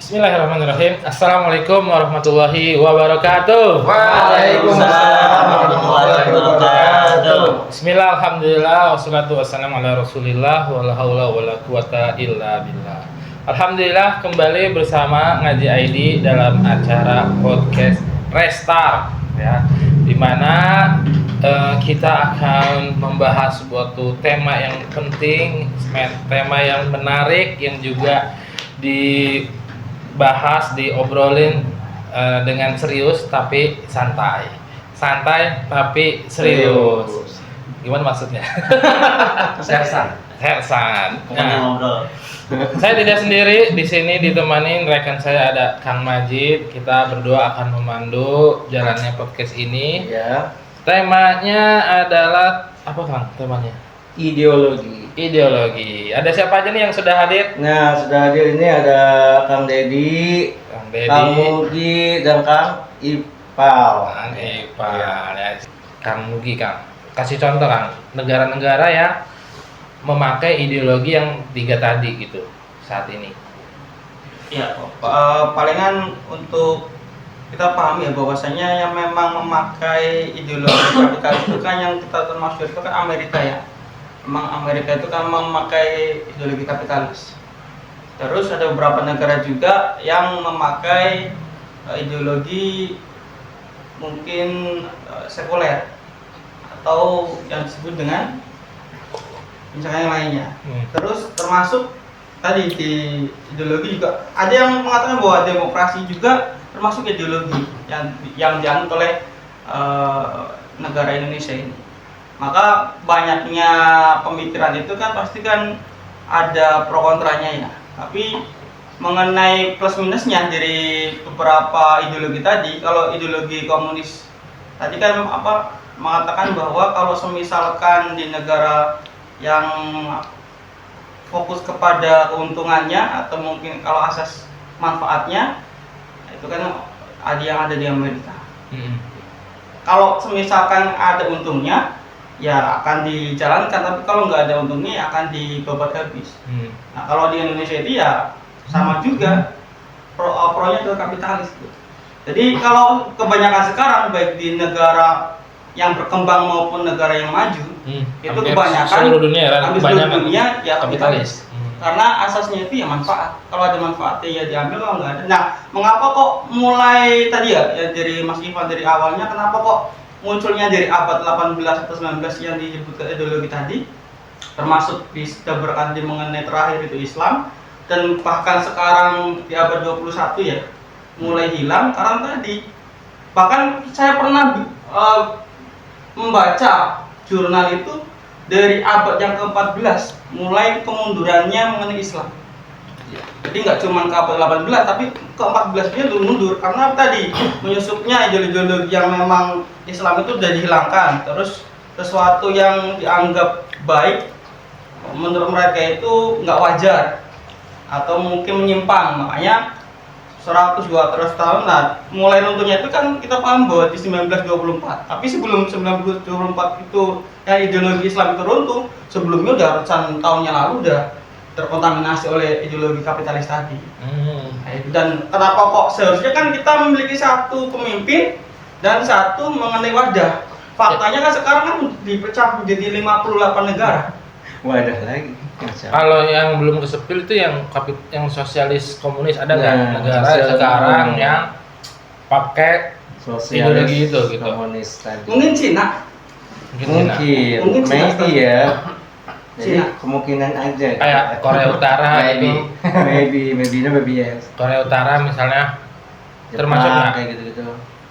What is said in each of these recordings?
Bismillahirrahmanirrahim. Assalamualaikum warahmatullahi wabarakatuh. Waalaikumsalam warahmatullahi wabarakatuh. Bismillah, alhamdulillah, wassalatu wassalamu ala rasulillah, wala haula wala quwata illa billah. Alhamdulillah, kembali bersama Ngaji ID dalam acara podcast Restart, ya, dimana kita akan membahas suatu tema yang penting, tema yang menarik, yang juga dibahas, diobrolin dengan serius tapi santai tapi serius. Gimana maksudnya? Sersan. Nah, saya tidak sendiri di sini, ditemani rekan saya ada Kang Majid. Kita berdua akan memandu jalannya podcast ini. Ya. Temanya adalah apa, Kang? Temanya ideologi. Ada siapa aja nih yang sudah hadir? Nah, sudah hadir ini ada Kang Dedi, Kang Mugi, dan Kang Ipal. Ya. Kang Mugi, Kang. Kasih contoh, Kang. Negara-negara yang memakai ideologi yang tiga tadi gitu saat ini. Ya, palingan untuk kita pahami ya bahwasanya yang memang memakai ideologi kapitalis itu kan yang kita termasuk itu kan Amerika ya. Memang Amerika itu kan memakai ideologi kapitalis. Terus ada beberapa negara juga yang memakai ideologi mungkin sekuler atau yang disebut dengan misalnya yang lainnya. Terus termasuk tadi di ideologi juga ada yang mengatakan bahwa demokrasi juga termasuk ideologi yang dianut oleh negara Indonesia ini. Maka banyaknya pemikiran itu kan pasti kan ada pro kontranya ya. Tapi mengenai plus minusnya dari beberapa ideologi tadi, kalau ideologi komunis tadi kan mengatakan bahwa kalau semisalkan di negara yang fokus kepada keuntungannya atau mungkin kalau asas manfaatnya, itu kan ada di Amerika. Kalau semisalkan ada untungnya ya akan dijalankan, tapi kalau nggak ada untungnya ya akan dibabat habis. Nah, kalau di Indonesia itu ya sama juga, pronya ke kapitalis gitu. Jadi kalau kebanyakan sekarang baik di negara yang berkembang maupun negara yang maju, itu kebanyakan seluruh dunia ya kapitalis. Karena asasnya itu ya manfaat. Kalau ada manfaatnya ya diambil, kalau nggak ada. Nah, mengapa kok mulai tadi ya dari Mas Ivan dari awalnya, kenapa kok munculnya dari abad 18 atau 19 yang disebutkan ideologi tadi, termasuk sudah berganti mengenai terakhir itu Islam, dan bahkan sekarang di abad 21 ya mulai hilang karena tadi. Bahkan saya pernah membaca jurnal itu dari abad yang ke-14 mulai kemundurannya mengenai Islam. Jadi nggak cuma ke abad 18 tapi ke-14 dia mundur karena tadi menyusupnya ideologi yang memang Islam itu sudah dihilangkan. Terus sesuatu yang dianggap baik menurut mereka itu nggak wajar atau mungkin menyimpang. Makanya 100-200 tahun nah mulai runtuhnya itu kan kita paham bahwa di 1924. Tapi sebelum 1924 itu ya ideologi Islam itu runtuh, sebelumnya udah ratusan tahunnya lalu udah terkontaminasi oleh ideologi kapitalis tadi. Dan kenapa kok seharusnya kan kita memiliki satu pemimpin dan satu mengenai wadah. Faktanya kan sekarang kan dipecah menjadi 58 negara. Wadah lagi. Kalau yang belum kesepil itu yang sosialis komunis ada nggak negara sekarang yang pakai ideologi itu gitu? Komunis tadi. Mungkin Cina. Mungkin maybe ya. Jadi kemungkinan aja. Kayak Korea Utara maybe yes. Korea Utara misalnya Jepang, termasuk nggak? kayak gitu-gitu.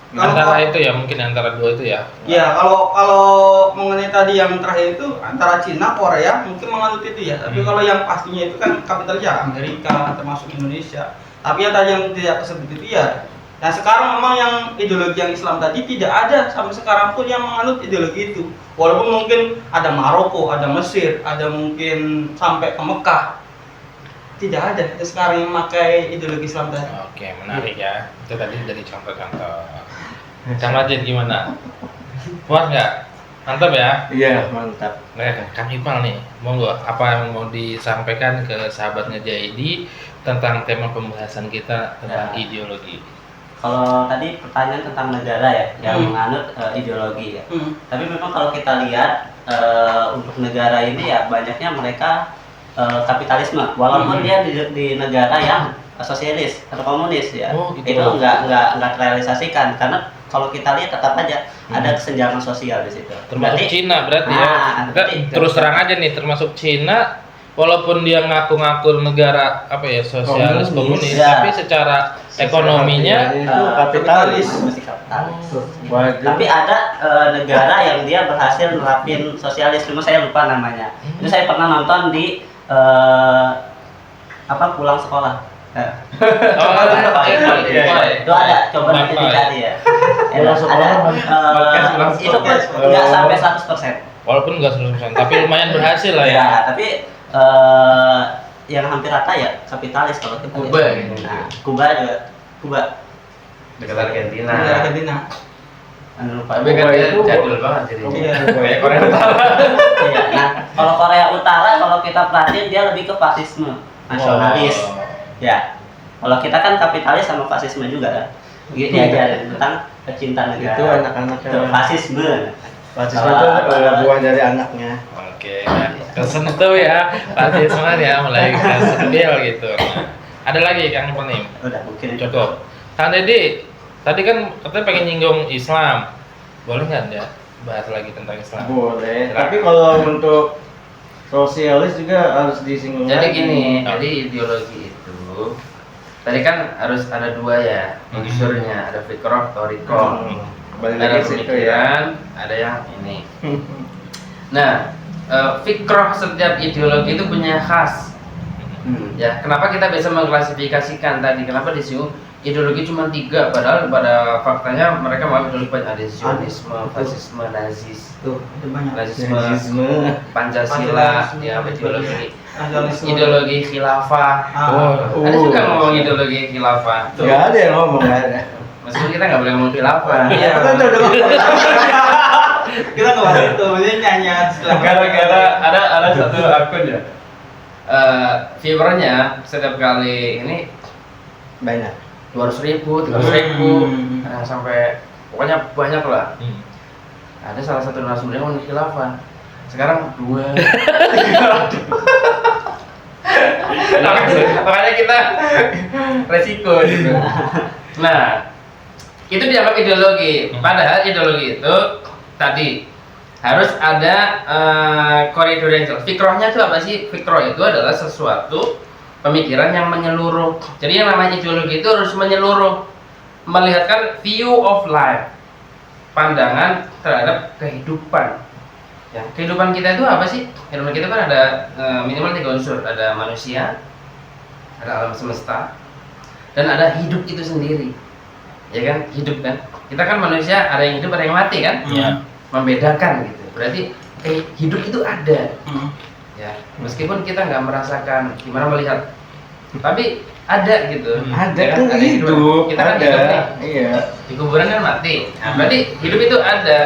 Antara itu ya, mungkin antara dua itu ya. Ya, kalau mengenai tadi yang terakhir itu antara Cina, Korea mungkin menganut itu ya. Tapi kalau yang pastinya itu kan kapitalis ya Amerika termasuk Indonesia. Tapi yang tadi yang tidak tersebut itu ya. Nah, sekarang memang yang ideologi yang Islam tadi tidak ada sampai sekarang pun yang menganut ideologi itu. Walaupun mungkin ada Maroko, ada Mesir, ada mungkin sampai ke Mekah. Tidak ada sekarang yang memakai ideologi Islam tadi. Oke, menarik ya. Itu tadi dari contoh-contoh. Kang Majid gimana? Puas nggak? Mantap ya? Iya, mantap. Nah, Kang Ipal nih, monggo apa yang mau disampaikan ke sahabat Ngaji ID tentang tema pembahasan kita tentang ideologi. Kalau tadi pertanyaan tentang negara ya, yang menganut ideologi ya. Tapi memang kalau kita lihat untuk negara ini ya banyaknya mereka kapitalisme, walaupun dia di negara yang sosialis atau komunis ya. Oh, gitu. Itu nggak terrealisasikan karena kalau kita lihat tetap aja ada kesenjangan sosial di situ. Termasuk Cina berarti ya. Kita berarti terus terang aja nih, termasuk Cina, walaupun dia ngaku-ngaku negara apa ya, sosialis komunis, ya. tapi secara ekonominya itu kapitalis. masih kapitalis. Wajar. Tapi ada negara yang dia berhasil nerapin sosialis, cuma saya lupa namanya. Itu saya pernah nonton di pulang sekolah. oh, Itu ada, coba nanti dicari ya. Pulang sekolah, Itu pun nggak sampai 100%. walaupun nggak 100%, tapi lumayan berhasil lah ya. Ya, tapi yang hampir rata ya kapitalis kalau kita Kuba lihat. gitu. Nah, Kuba Dekat Argentina. Di Argentina. lupa. Tapi kan dia jadul banget jadi. Iya. Kayak Korea Utara. Iya. Nah, kalau Korea Utara kalau kita perhatiin dia lebih ke fasisme, nasionalis. Oh. Ya. Kalau kita kan kapitalis sama fasisme juga kan. Gitu diajarin tentang pecinta negara. Itu anak-anaknya. Itu fasisme. Fasisme itu buah dari anaknya. Oke, nah, kesentuh ya, fasisme ya, mulai kesentil gitu. Nah, ada lagi Kang Penim? Udah mungkin Cukup. Kang Deddy, tadi kan katanya pengen nyinggung Islam, boleh nggak ya bahas lagi tentang Islam? Boleh. Tapi kalau untuk sosialis juga harus disinggung. Jadi lagi. gini, jadi ideologi itu tadi kan harus ada dua ya unsurnya, ada fikroh atau rikoh. Balik Ada lagi situ ya. pemikiran, ada yang ini. Nah, fikroh setiap ideologi itu punya khas. Ya, kenapa kita bisa mengklasifikasikan tadi? Kenapa disinggung ideologi cuma 3, padahal pada faktanya mereka mau ideologi banyak, ada Zionisme, fasisme, nazis, Tuh, itu banyak. Nazisme. Pancasila, ya ideologi Nasionalisme. ideologi khilafah. Ada juga ngomong ideologi khilafah. Nggak ada yang ngomong, nggak ada. Meskipun kita nggak boleh ngomong khilafah. Iya, Kita udah kita nggak bahas itu, maksudnya nyanyi Gara-gara ada satu akun ya. Viewernya setiap kali ini banyak. 200.000, 300.000, nah, sampai pokoknya banyak lah. Ada salah satu narasumber yang ngomong khilafah. Sekarang 2. Makanya kita resiko gitu. Nah, itu dianggap ideologi. Padahal ideologi itu tadi harus ada koridor yang jelas. Fikrohnya itu apa sih? Fikroh itu adalah sesuatu pemikiran yang menyeluruh. Jadi yang namanya ideologi itu harus menyeluruh, melihatkan view of life, pandangan terhadap kehidupan. Ya, kehidupan kita itu apa sih? Kehidupan kita kan ada minimal 3 unsur. Ada manusia, ada alam semesta, dan ada hidup itu sendiri. Ya kan, hidup kan. Kita kan manusia, ada yang hidup, ada yang mati kan? Iya. Membedakan gitu. Berarti hidup itu ada. Ya, meskipun kita nggak merasakan gimana melihat, tapi ada gitu. Ada Ya kan? tuh Ada hidup. Kita kan ada. hidup nih. Iya. Di kuburan kan mati. Nah, berarti hidup itu ada.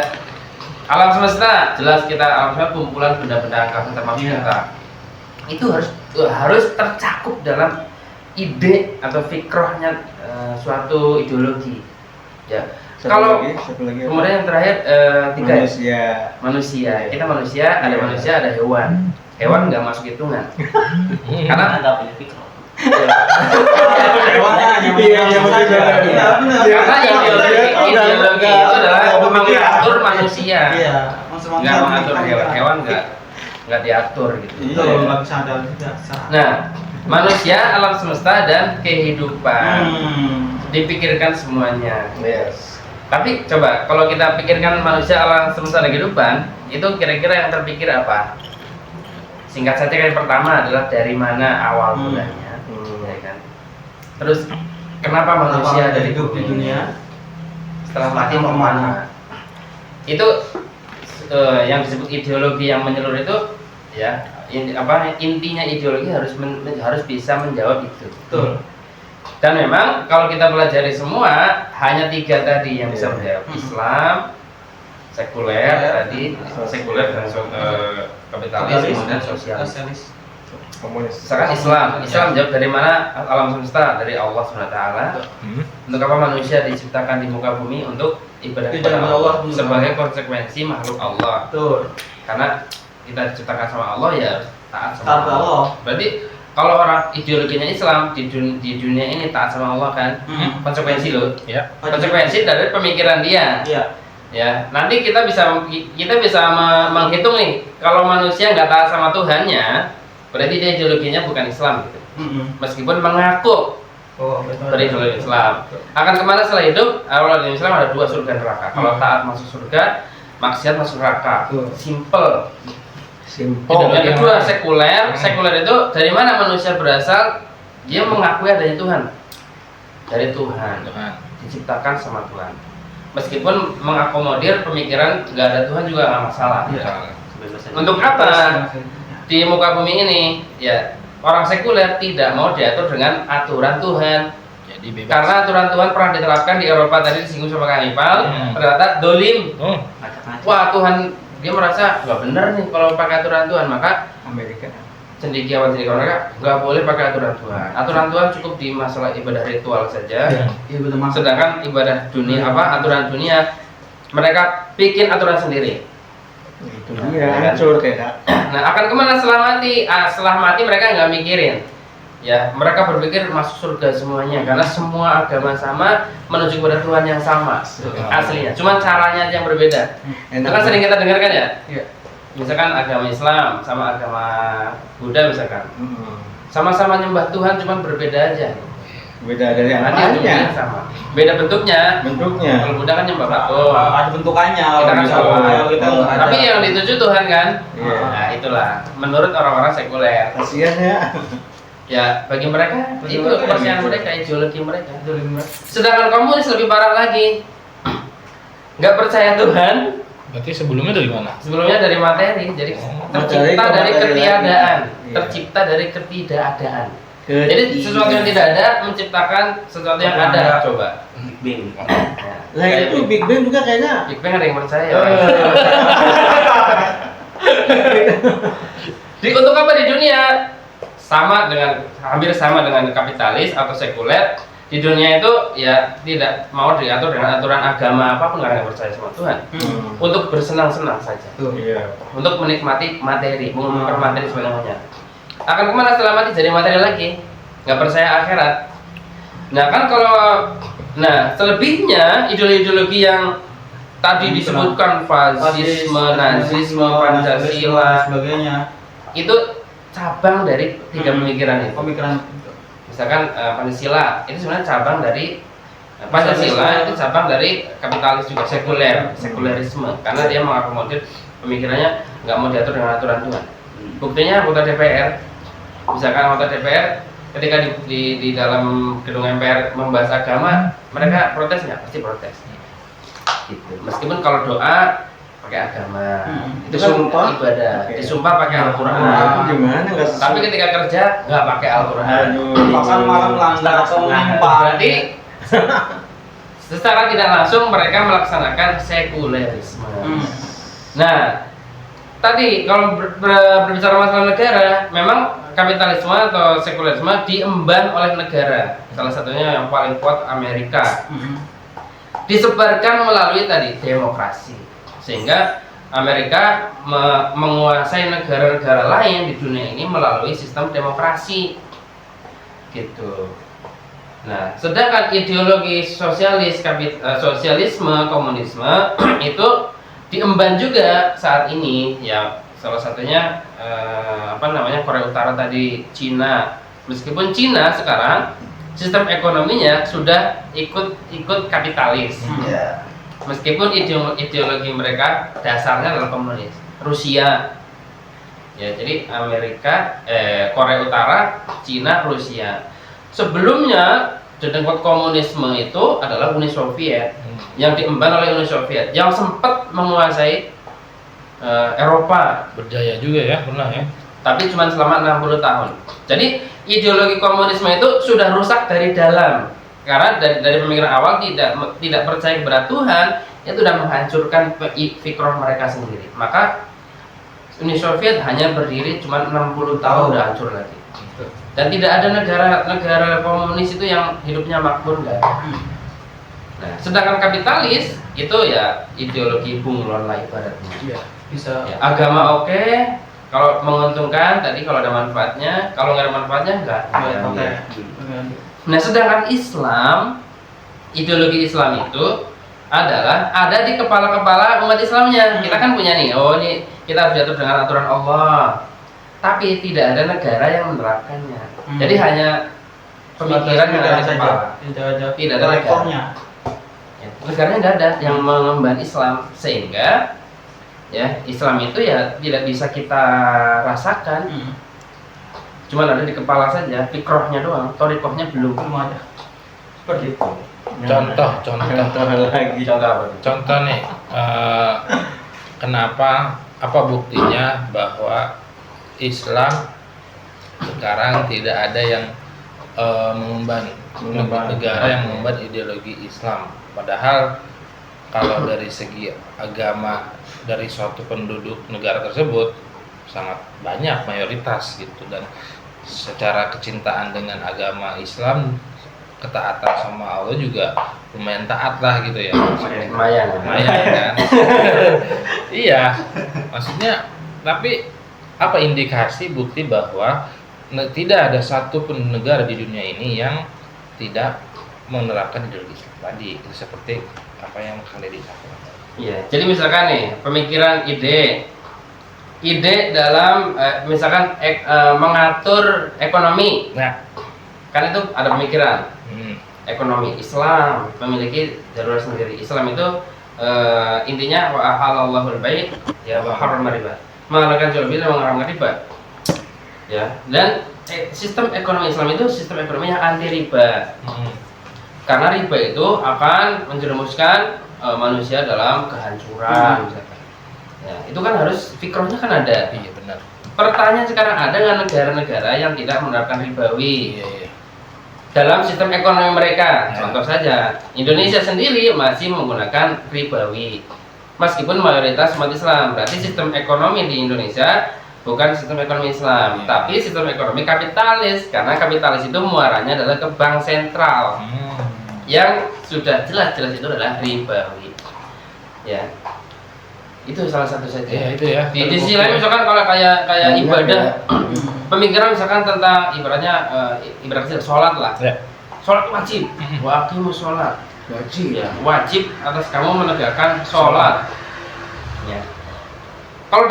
Alam semesta jelas, kita alam semesta kumpulan benda-benda angkasa termasuk kita. Itu harus tercakup dalam ide atau fikrohnya suatu ideologi. Ya. Kalau satu lagi. kemudian yang terakhir 3 Manusia. manusia. Kita manusia, ada Iya. manusia, ada hewan. Hewan nggak masuk hitungan. Karena nggak punya fikroh. Iya, betul. Karena ideologi itu adalah mengatur manusia, Iya, nggak mengatur hewan. Hewan nggak diatur gitu. Itu nggak bisa ada tidak bisa. Nah, manusia, alam semesta dan kehidupan dipikirkan semuanya. Yes. Tapi coba kalau kita pikirkan manusia, alam semesta dan kehidupan, itu kira-kira yang terpikir apa? Singkat saja, yang pertama adalah dari mana awal mulanya, ya kan? Terus kenapa manusia ada di hidup di dunia? setelah mati mau kemana? Itu yang disebut ideologi yang menyeluruh itu, ya intinya ideologi harus bisa menjawab itu. Betul. Dan memang kalau kita pelajari semua hanya 3 tadi yang bisa menjawab: Islam, sekuler tadi, sekuler dan kapitalis dan sosialis. Komunis. Misalkan Islam jawab dari mana alam semesta? Dari Allah SWT. Untuk apa manusia diciptakan di muka bumi? Untuk ibadah kepada Allah sebagai konsekuensi makhluk Allah. Betul. Karena kita diciptakan sama Allah ya harus taat sama Taat Allah. Allah. Berarti kalau orang ideologinya Islam di dunia ini taat sama Allah kan, konsekuensi loh. Ya. Konsekuensi dari pemikiran dia. Iya. Ya, nanti kita bisa menghitung nih, kalau manusia nggak taat sama Tuhannya, berarti dia ideologinya bukan Islam gitu. Meskipun mengaku Oh, betul. berideologi Islam. Akan kemana setelah hidup? Awal dari Islam ada 2 surga neraka. Kalau taat masuk surga, maksiat masuk neraka. Simple. Yang kedua sekuler. Sekuler itu dari mana manusia berasal? Dia mengakui adanya Tuhan. Dari Tuhan. Diciptakan sama Tuhan. Meskipun mengakomodir pemikiran nggak ada Tuhan juga nggak masalah. Untuk apa? Di muka bumi ini, ya orang sekuler tidak mau diatur dengan aturan Tuhan. Jadi bebas. Karena aturan Tuhan pernah diterapkan di Eropa tadi disinggung sama Kang Ipal, ternyata dolim. Wah Tuhan, dia merasa nggak benar nih kalau pakai aturan Tuhan, maka Amerika. cendekiawan mereka nggak boleh pakai aturan Tuhan. Aturan Tuhan cukup di masalah ibadah ritual saja. Iya betul Mas. Sedangkan ibadah dunia aturan dunia mereka bikin aturan sendiri. Itu dia hancur kayak. Nah, akan kemana setelah mati? Setelah mati mereka nggak mikirin. Ya, mereka berpikir masuk surga semuanya karena semua agama sama menuju kepada Tuhan yang sama aslinya. Cuma caranya aja yang berbeda. Itu kan sering kita dengarkan ya. Iya. Misalkan agama Islam sama agama Buddha misalkan. Sama-sama nyembah Tuhan cuma berbeda aja. Beda dari yang Nanti ujungnya lainnya. sama. Beda bentuknya. Bentuknya. Kalau Buddha kan nyembah patung. Ada bentukannya. Kita kan kalau sama. kalau kita nggak ada. Tapi yang dituju Tuhan kan. Iya. Nah, itulah menurut orang-orang sekuler. Kasihan ya. Ya, bagi mereka Bagi itu mereka kepercayaan gitu. mereka, ideologi mereka. Sedangkan komunis lebih parah lagi. Nggak percaya Tuhan, Berarti sebelumnya dari mana? sebelumnya dari materi, jadi Materi tercipta ke dari materi ketiadaan, lagi. Iya. tercipta dari ketidakadaan. Jadi sesuatu yang tidak ada menciptakan sesuatu yang Yang ada. ada. Coba. Bing. Lah itu Big Bang juga kayaknya. Big Bang ada yang percaya. Untuk apa di dunia? Hampir sama dengan kapitalis atau sekuler. Di dunia itu ya tidak mau diatur dengan aturan agama apapun karena nggak percaya sama Tuhan. Untuk bersenang-senang saja. Iya. Untuk menikmati materi, mengumpulkan materi sebenarnya. Akan kemana setelah mati jadi materi lagi? Nggak percaya akhirat. Nah kan selebihnya ideologi yang tadi disebutkan fasisme, nazisme, Pancasila sebagainya. itu cabang dari 3 pemikiran itu. Pemikiran Misalkan Pancasila itu sebenarnya cabang dari Pancasila itu cabang dari kapitalis juga sekulerisme karena dia mengakomodir pemikirannya nggak mau diatur dengan aturan Tuhan. Buktinya anggota DPR, misalkan anggota DPR ketika di dalam gedung MPR membahas agama, mereka protes nggak? Pasti protes. Gitu. Meskipun kalau doa pakai agama, itu kan Disumpah? ibadah, disumpah pakai Al-Quran. Itu gimana nggak sesuai? Tapi ketika kerja nggak pakai Al-Quran. bahkan malam melanggar atau menyimpang. Berarti secara tidak langsung mereka melaksanakan sekulerisme. Nah, tadi kalau berbicara masalah negara, memang kapitalisme atau sekulerisme diemban oleh negara. Salah satunya yang paling kuat Amerika. Disebarkan melalui tadi demokrasi. Sehingga Amerika menguasai negara-negara lain di dunia ini melalui sistem demokrasi. Gitu. Nah, sedangkan ideologi sosialisme, komunisme itu diemban juga saat ini ya, salah satunya Korea Utara tadi, Cina. Meskipun Cina sekarang sistem ekonominya sudah ikut kapitalis. Meskipun ideologi mereka dasarnya adalah komunis. Rusia ya, jadi Amerika, Korea Utara, Cina, Rusia. Sebelumnya jenengkot komunisme itu adalah Uni Soviet yang diemban oleh Uni Soviet yang sempat menguasai Eropa. Berjaya juga ya, pernah ya. Tapi cuma selama 60 tahun. Jadi ideologi komunisme itu sudah rusak dari dalam. Karena dari pemikiran awal tidak percaya kepada Tuhan, itu sudah menghancurkan fikrah mereka sendiri. Maka Uni Soviet hanya berdiri cuma 60 tahun udah hancur lagi. Dan tidak ada negara komunis itu yang hidupnya makmur, enggak. Nah, sedangkan kapitalis itu ya ideologi bunglon lah ibaratnya. Iya, bisa. Ya, agama oke, kalau menguntungkan tadi kalau ada manfaatnya, kalau nggak ada manfaatnya enggak. Oke. Nah, sedangkan Islam, ideologi Islam itu adalah ada di kepala-kepala umat Islamnya. Kita kan punya nih, oh ini kita harus diatur dengan aturan Allah. Tapi tidak ada negara yang menerapkannya. Jadi hanya pemikiran yang ada di kepala. Tidak ada reformnya. Ya, negaranya nggak ada yang mengemban Islam, sehingga ya Islam itu ya tidak bisa kita rasakan. Cuman ada di kepala saja, fikrohnya doang, torikohnya belum ada. Seperti itu. Contoh lagi. Contoh nih, kenapa, apa buktinya bahwa Islam sekarang tidak ada yang mengemban negara yang mengemban ideologi Islam. Padahal kalau dari segi agama dari suatu penduduk negara tersebut sangat banyak, mayoritas gitu, dan secara kecintaan dengan agama Islam, ketaatan sama Allah juga lumayan taat lah gitu ya. lumayan Kan. Iya, maksudnya, tapi apa indikasi bukti bahwa tidak ada satu pun negara di dunia ini yang tidak menerapkan ideologi Islam tadi, itu seperti apa yang kalian disampaikan. Iya, jadi misalkan nih pemikiran ide dalam misalkan mengatur ekonomi. Nah, Kan itu ada pemikiran ekonomi Islam memiliki jalur sendiri. Islam itu intinya wa ahallallahu al-bai' ya wa harrama riba. Menghalalkan jual beli dan mengharamkan riba. Ya, dan sistem ekonomi Islam itu sistem ekonomi yang anti riba. Karena riba itu akan menjerumuskan manusia dalam kehancuran misalkan. Ya, itu kan harus fikrohnya kan ada. iya benar. Pertanyaan sekarang ada nggak negara-negara yang tidak menerapkan ribawi dalam sistem ekonomi mereka? Contoh saja, Indonesia sendiri masih menggunakan ribawi, meskipun mayoritas umat Islam. Berarti sistem ekonomi di Indonesia bukan sistem ekonomi Islam, tapi sistem ekonomi kapitalis. Karena kapitalis itu muaranya adalah ke bank sentral, yang sudah jelas-jelas itu adalah ribawi. Ya, itu salah satu saja. Ya, itu ya. Di sisi lain misalkan kalau kayak ibadah, pemikiran misalkan tentang ibaratnya sholat lah. Ya. Sholat wajib, waqimus sholat. Wajib ya, wajib atas kamu menegakkan sholat. Ya. Kalau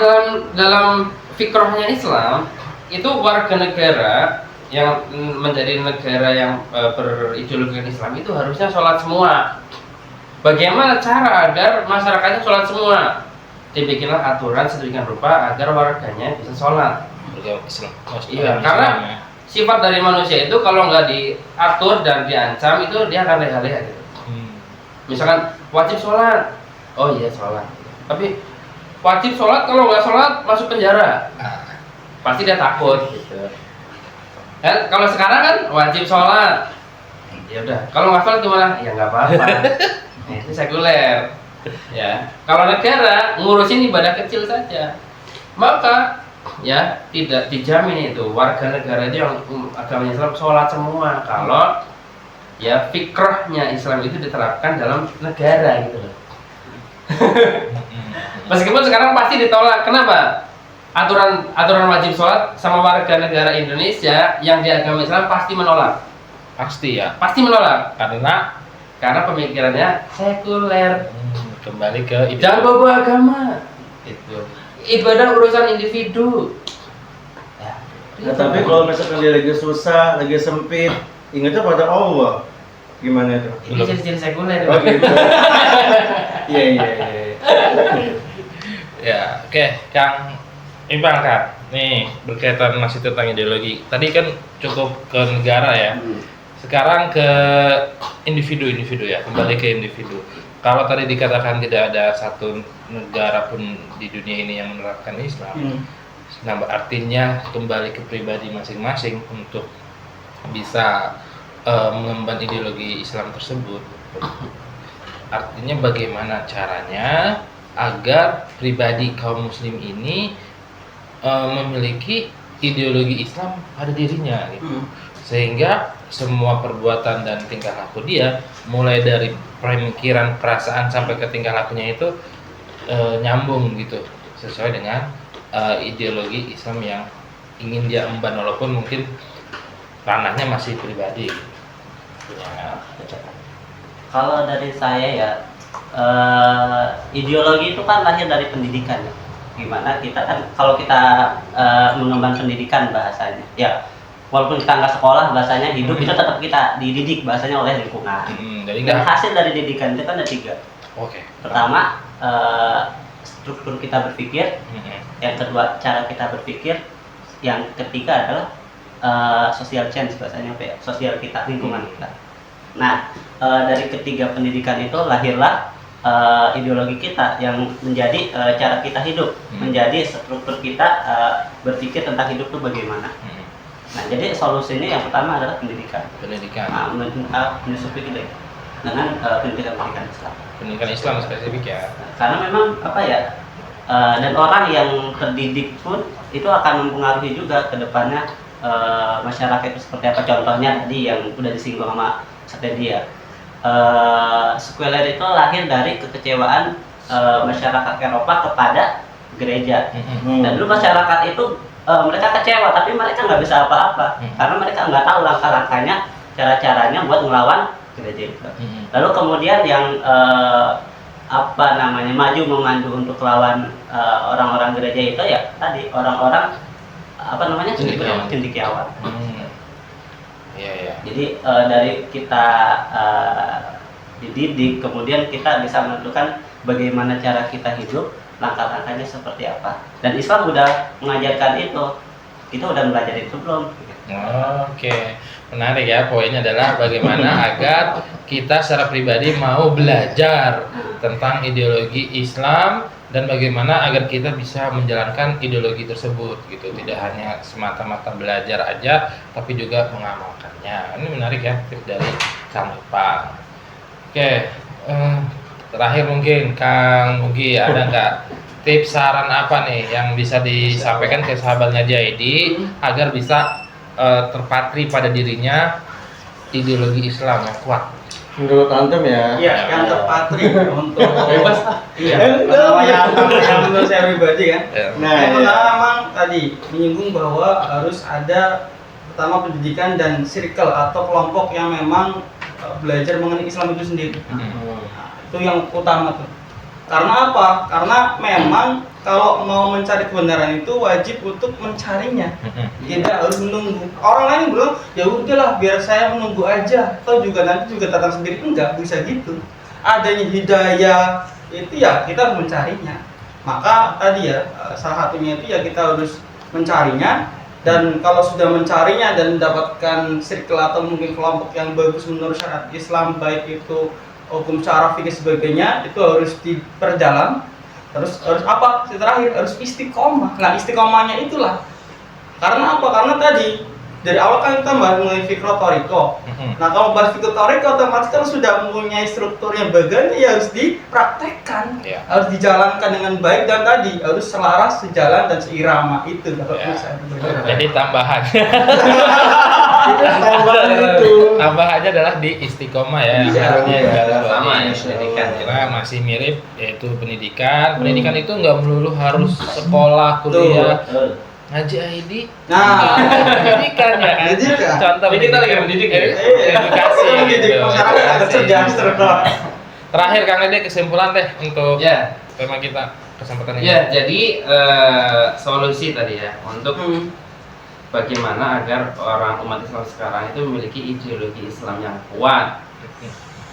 dalam fikrohnya Islam itu warga negara yang menjadi negara yang berideologi Islam itu harusnya sholat semua. Bagaimana cara agar masyarakatnya sholat semua? Dibikinlah aturan sedemikian rupa agar warganya bisa sholat. Islam. Iya, karena sifat dari manusia itu kalau nggak diatur dan diancam itu dia akan leha-leha gitu. Misalkan wajib sholat, oh iya sholat. Tapi wajib sholat, kalau nggak sholat masuk penjara. Pasti dia takut gitu. Kalau sekarang kan wajib sholat, ya udah. Kalau nggak sholat gimana? Ya nggak apa-apa. Nah, itu sekuler. Ya, kalau negara ngurusin ibadah kecil saja, maka ya tidak dijamin itu warga negara itu yang agama Islam sholat semua kalau ya fikrohnya Islam itu diterapkan dalam negara gitu loh. Meskipun sekarang pasti ditolak. Kenapa? Aturan wajib sholat sama warga negara Indonesia yang di agama Islam pasti menolak. Pasti ya. Pasti menolak Karena pemikirannya sekuler. kembali ke Jangan bawa agama. Itu ibadah urusan individu. Ya, Nah, tapi kalau misalkan dia lagi susah, lagi sempit, ingatnya pada Allah. Gimana itu? ini ciri-ciri sekuler. Oh gitu. Iya. Ya, oke, Kang Impang Kak. Nih, berkaitan masih tentang ideologi. Tadi kan cukup ke negara ya. Sekarang ke individu-individu ya, kembali ke individu. Kalau tadi dikatakan tidak ada satu negara pun di dunia ini yang menerapkan Islam, nah artinya kembali ke pribadi masing-masing untuk bisa mengemban ideologi Islam tersebut. Artinya bagaimana caranya agar pribadi kaum muslim ini memiliki ideologi Islam pada dirinya gitu. Sehingga semua perbuatan dan tingkah laku dia mulai dari pemikiran, perasaan sampai ke tingkah lakunya itu nyambung gitu sesuai dengan ideologi Islam yang ingin dia emban, walaupun mungkin ranahnya masih pribadi. Ya. Kalau dari saya ya, ideologi itu kan lahir dari pendidikan ya. Gimana kita kan kalau kita mengemban pendidikan bahasanya ya, walaupun kita nggak sekolah, bahasanya hidup itu tetap kita dididik bahasanya oleh lingkungan. Jadi Dan hasil dari didikan itu kan ada 3. Oke. Pertama, struktur kita berpikir. Yang kedua, cara kita berpikir. Yang ketiga adalah social change, bahasanya apa ya, sosial kita, lingkungan kita. Nah, dari ketiga pendidikan itu lahirlah ideologi kita yang menjadi cara kita hidup, menjadi struktur kita berpikir tentang hidup itu bagaimana. Nah, jadi solusinya yang pertama adalah pendidikan. Nah, menyusupi kita dengan pendidikan Islam. Pendidikan Islam spesifik ya. Karena memang apa ya, dan orang yang terdidik pun itu akan mempengaruhi juga ke depannya masyarakat itu seperti apa. Contohnya tadi yang udah disinggung sama Satedia. Sekuler itu lahir dari kekecewaan masyarakat Eropa kepada gereja. Dan dulu masyarakat itu mereka kecewa, tapi mereka nggak bisa apa-apa karena mereka nggak tahu langkah-langkahnya, cara-caranya buat melawan gereja itu. Lalu kemudian yang maju memandu untuk lawan orang-orang gereja itu ya tadi orang-orang cendekiawan. Iya. Jadi dari kita dididik, kemudian kita bisa menentukan bagaimana cara kita hidup, langkah-langkahnya seperti apa. Dan Islam udah mengajarkan itu. Kita udah belajar itu belum? Oke, menarik ya. Poinnya adalah bagaimana agar kita secara pribadi mau belajar tentang ideologi Islam dan bagaimana agar kita bisa menjalankan ideologi tersebut gitu. Tidak hanya semata-mata belajar aja, tapi juga mengamalkannya. Ini menarik ya, tips dari Kang Ipang. Oke, terakhir mungkin Kang Mugi, ada nggak tips saran apa nih yang bisa disampaikan ke sahabatnya Jaidi agar bisa terpatri pada dirinya ideologi Islam yang kuat? Menurut antum ya? Iya, yang terpatri untuk Bebas Iya. Yang menurut saya pribadi kan. Nah, Yang pertama memang tadi menyinggung bahwa harus ada pertama pendidikan dan circle atau kelompok yang memang belajar mengenai Islam itu sendiri. Nah, itu yang utama tuh. Karena apa? Karena memang kalau mau mencari kebenaran itu wajib untuk mencarinya. Tidak harus menunggu. Orang lain bilang, ya udahlah biar saya menunggu aja. Atau juga nanti juga datang sendiri. Enggak bisa gitu. Adanya hidayah itu ya kita harus mencarinya. Maka tadi ya salah satunya itu ya kita harus mencarinya. Dan kalau sudah mencarinya dan mendapatkan circle atau mungkin kelompok yang bagus menurut syariat Islam, baik itu hukum syara, fikih sebagainya, itu harus diperjalan. Terus harus apa? Terakhir harus istiqomah. Nah, istiqomahnya itulah. Karena apa? Karena tadi dari awal kan kita bahas mengenai fikro toriko. Nah, kalau bahas fikro toriko otomatis kan sudah mempunyai struktur yang bagian ya harus dipraktekkan, harus dijalankan dengan baik dan tadi harus selaras, sejalan dan seirama itu. Jadi tambahannya tambahannya adalah di istiqomah ya. Artinya sama ya, pendidikan kira masih mirip, yaitu pendidikan. Pendidikan itu nggak melulu harus sekolah, kuliah. Ngaji ID, pendidikan ya kan? Pendidikan. Contoh Ini kita lagi mendidik ya? edukasi gitu. Masyarakat cerdas. Terakhir Kang Dede, kesimpulan teh untuk Ya, tema kita kesempatan ini. ya. Jadi solusi tadi ya untuk bagaimana agar orang umat Islam sekarang itu memiliki ideologi Islam yang kuat.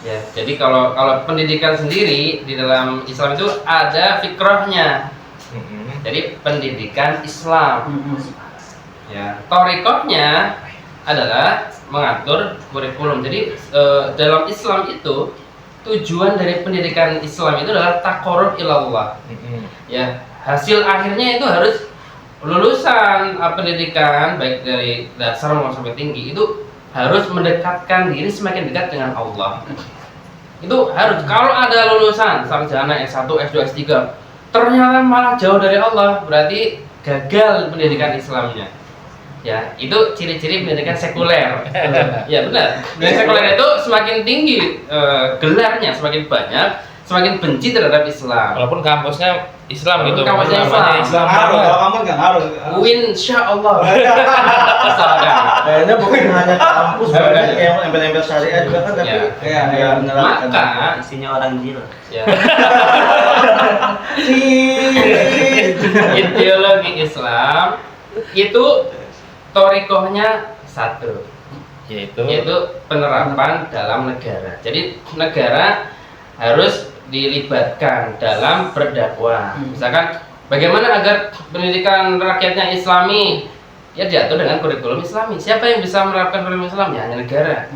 Ya, jadi kalau pendidikan sendiri di dalam Islam itu ada fikrohnya. Jadi pendidikan Islam. Ya, thoriqahnya adalah mengatur kurikulum. Jadi dalam Islam itu tujuan dari pendidikan Islam itu adalah taqarrub ilallah. Ya, hasil akhirnya itu harus lulusan pendidikan baik dari dasar maupun sampai tinggi itu harus mendekatkan diri semakin dekat dengan Allah. Itu harus. Kalau ada lulusan sarjana S1, S2, S3 ternyata malah jauh dari Allah, berarti gagal pendidikan Islamnya. Ya, itu ciri-ciri pendidikan sekuler. Ya benar. Pendidikan sekuler itu semakin tinggi gelarnya, semakin banyak, semakin benci terhadap Islam. Walaupun kampusnya Islam gitu. Kampusnya namanya Islam. Ngaruh, banget. kalau kamu nggak ngaruh. Insya Allah. Misalkan. Kayaknya bukan hanya kampus, banyak yang embel-embel syariah juga kan, tapi Iya, ya menerapkan. Maka Isinya orang jil. ya, ideologi Islam itu torikohnya satu, Yaitu yaitu penerapan dalam negara. Jadi negara harus dilibatkan dalam berdakwah. Misalkan bagaimana agar pendidikan rakyatnya Islami, ya diatur dengan kurikulum Islami. Siapa yang bisa menerapkan kurikulum Islam? Ya hanya negara.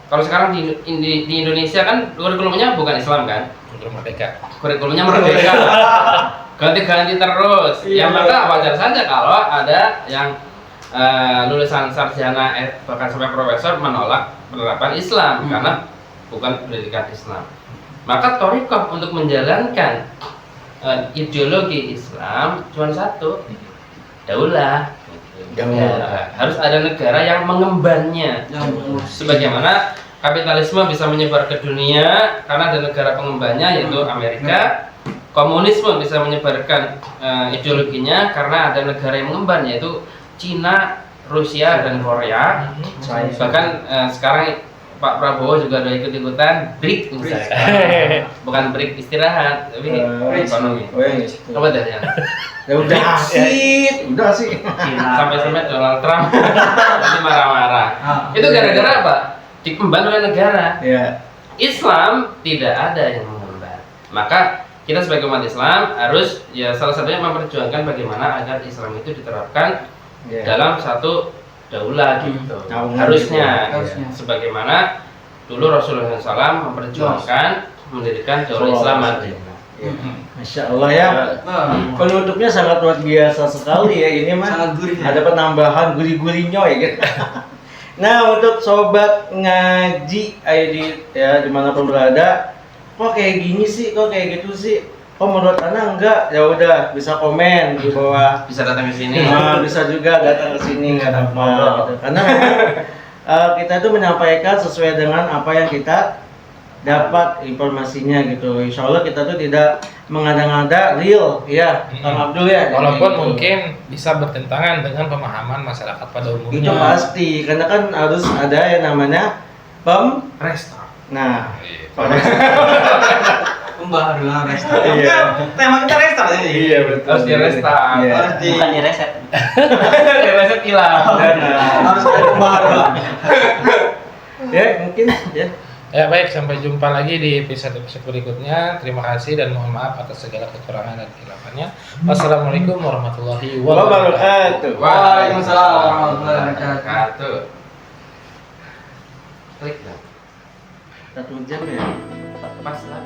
Kalau sekarang di Indonesia kan kurikulumnya bukan Islam kan? Kurikulum Merdeka. Kurikulumnya merdeka. Ganti-ganti terus. Ya maka wajar saja kalau ada yang lulusan sarjana bahkan sampai profesor menolak penerapan Islam karena bukan pendidikan Islam. Maka thoriqah untuk menjalankan ideologi Islam cuma satu, daulah. Negara. Harus ada negara yang mengembannya. Sebagaimana kapitalisme bisa menyebar ke dunia karena ada negara pengembannya yaitu Amerika. Komunisme bisa menyebarkan ideologinya karena ada negara yang mengemban yaitu Cina, Rusia, dan Korea. Bahkan sekarang Pak Prabowo juga udah ikut-ikutan BRIC misalnya. Bukan BRIC istirahat, tapi ekonomi. Oh yang itu. Apa dah yang Ya udah sih. sampai Donald Trump nanti marah-marah. Itu gara-gara apa? Diemban oleh negara. Ya. Islam tidak ada yang mengemban. Maka kita sebagai umat Islam harus ya salah satunya memperjuangkan bagaimana agar Islam itu diterapkan dalam satu daulah gitu. Harusnya sebagaimana dulu Rasulullah SAW memperjuangkan mendirikan daulah Islam. Masya Allah ya. Penutupnya sangat luar biasa sekali ya ini mah. Sangat gurih. Ada penambahan gurih-gurihnya ya gitu. Nah untuk sobat ngaji ID ya dimanapun berada, kok kayak gini sih, kok kayak gitu sih, kok menurut Anda enggak, ya udah bisa komen di bawah. Bisa datang ke sini. Bisa juga datang ke sini nggak apa-apa gitu. Karena memang kita itu menyampaikan sesuai dengan apa yang kita dapat informasinya gitu. Insya Allah kita tuh tidak mengada-ngada real ya, Kang Abdul ya. Walaupun gitu. mungkin bisa bertentangan dengan pemahaman masyarakat pada Itu umumnya. pasti, karena kan harus ada yang namanya Restart. Nah, Pembaharuan restart. Iya. Tema kita restart ini. iya betul. Harus di restart. Iya. Harus di Bukan di reset. Reset hilang. harus ada pembaharuan. Ya mungkin ya. Ya baik, sampai jumpa lagi di episode-episode berikutnya. Terima kasih dan mohon maaf atas segala kekurangan dan kehilafannya. Wassalamualaikum warahmatullahi wabarakatuh. Waalaikumsalam warahmatullahi wabarakatuh. Klik dong. 1 jam ya. Pas lah.